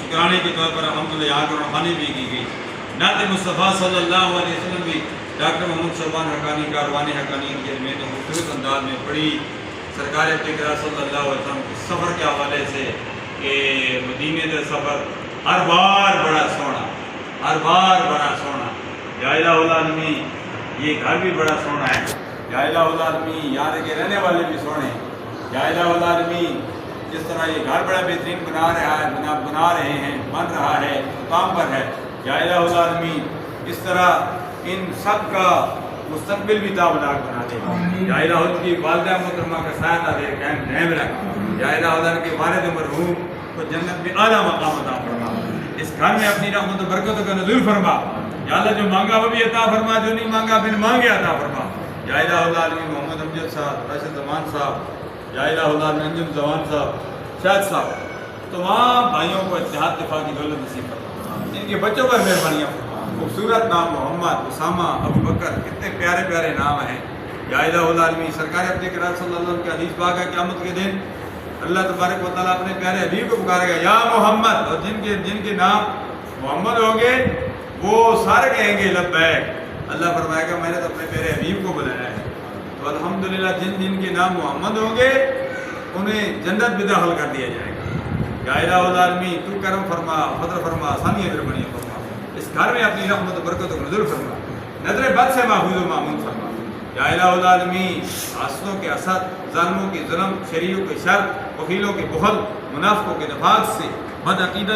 शुक्राने के तौर पर अल्हम्दुलिल्लाह यहाँ कुरान ख़वानी भी की गई। नात मुस्तफ़ा सल्लल्लाहु अलैहि वसल्लम भी डॉक्टर मोहम्मद शोबान हक़ानी कारवानी हक़ानी की में तो खूबसूरत अंदाज में पढ़ी सरकार इक़रा सल्लल्लाहु अलैहि वसल्लम के सफ़र के हवाले से कि मदीने का सफ़र हर बार बड़ा सोना, हर बार बड़ा सोना। या इलाहुल आलमीन ये घर भी बड़ा सोना है। या इलाहुल आलमीन यहाँ के रहने वाले भी सोने। या इलाहुल आलमीन जिस तरह ये घर बड़ा बेहतरीन बना रहे हैं, बन रहा है, काम पर है। या इलाहुल आलमीन इस तरह इन सब का मुस्तक़बिल भी ताबदार बना दे। या इलाहुल की वालिदा मोहतरमा का साया दे कायम रख। या इलाहुल के वालिद मरहूम को जन्नत में आला मकाम अता फरमा। इस घर में अपनी रहमत और बरकत का नज़ुल फरमा। या अल्लाह जो मांगा वो भी अता फरमा, जो नहीं मांगा बिन मांगे अता फरमा। या इलाहुल आलमीन मोहम्मद अमजद साहब, राशिद जमान साहब, या इलाहुल आलमीन अंजुम जवान साहब, शाहिद साहब, तमाम भाइयों को इत्तेहाद दिफा की दौलत नसीब फरमा। इनके बच्चों पर मेहरबानियाँ फरमा। खूबसूरत नाम मोहम्मद, उसामा, अबू बकर, कितने प्यारे प्यारे नाम हैं। या इलाहुल आलमीन सरकार अपने इक़रार सल्लल्लाहु अलैहि वसल्लम के हदीस पाक है क़यामत के दिन अल्लाह तबारक व तआला अपने प्यारे हबीब को पुकारेगा या मोहम्मद, और जिनके नाम मोहम्मद होंगे वो सारे कहेंगे लब्बैक। अल्लाह फरमाएगा मैंने तो अपने प्यारे हबीब को बुलाया है। तो अल्हम्दुलिल्लाह जिनके नाम मोहम्मद होंगे उन्हें जन्नत में दाखिल कर दिया जाएगा। या इलाहुल आलमीन तू करम फरमा, फजल फरमा, आसानियाँ मेहरबानियाँ फरमा। इस घर में अपनी रहमत और बरकत को नज़र फरमा, नजर बद से महफूज व मामून फरमा। या इलाहुल आलमीन आसनों के असद, ज़ालिमों के ज़ुल्म, शरीरों के शर, वकीलों के बुखल, मुनाफ़िकों के नफाक़ से, बदअक़ीदा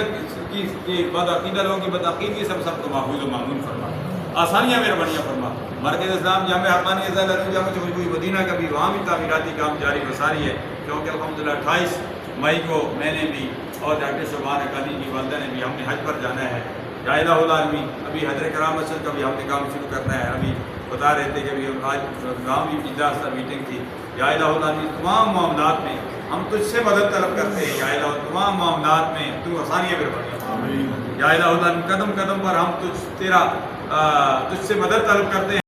लोगों की बदअक़ीदगी से सबको महफूज व मामून फरमा। आसानियाँ मेहरबानियाँ फरमा। मरकज़ इस्लाम जामे हक़ानी जामे खुशबू मदीना का भी वहाँ भी तामीराती काम जारी वसारी है, क्योंकि अल्हम्दुलिल्लाह 28 मई को मैंने भी और डॉक्टर शोबान हक़ानी की वालिदा ने भी हमने हज पर जाना है। या इलाहुल आलमीन अभी हज़रत कराम मस्जिद का भी हमने काम शुरू करना है। अभी बता रहे थे कि अभी आज गाँव भी इजलास मीटिंग थी। या इलाहुल आलमीन तमाम मामलात में हम तुझसे मदद तलब करते हैं। या इलाहुल तमाम मामलात में तू आसानियाँ मेहरबानियाँ। या इलाहुल आलमीन कदम कदम पर हम तुझसे मदद तलब करते हैं।